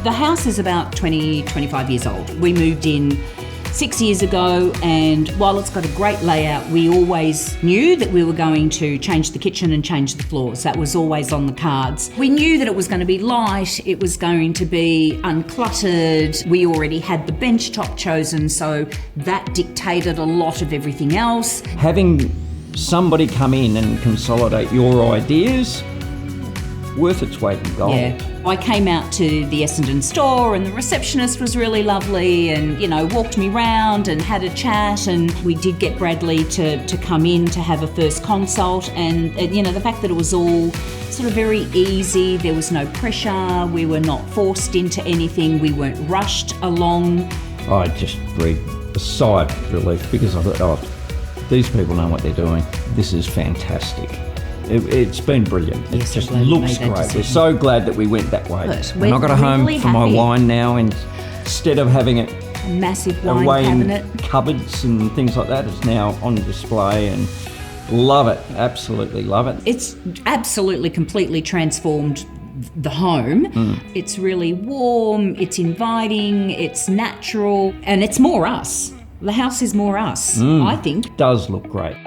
The house is about 25 years old. We moved in 6 years ago, and while it's got a great layout, we always knew that we were going to change the kitchen and change the floors. That was always on the cards. We knew that it was going to be light, it was going to be uncluttered. We already had the bench top chosen, so that dictated a lot of everything else. Having somebody come in and consolidate your ideas, worth its weight in gold. Yeah. I came out to the Essendon store and the receptionist was really lovely and, walked me round and had a chat, and we did get Bradley to come in to have a first consult, and the fact that it was all sort of very easy, there was no pressure, we were not forced into anything, we weren't rushed along. I just breathed a sigh of relief because I thought, these people know what they're doing. This is fantastic. It's been brilliant. It Yes, just I'm glad we looks made that great. decision. We're so glad that we went that way. But And I've got a home really for my happy. wine now, and instead of having it Massive wine away cabinet. in cupboards and things like that, it's now on display, and love it. Absolutely love it. It's absolutely completely transformed the home. It's really warm, it's inviting, it's natural, and it's more us. The house is more us, I think. Does look great.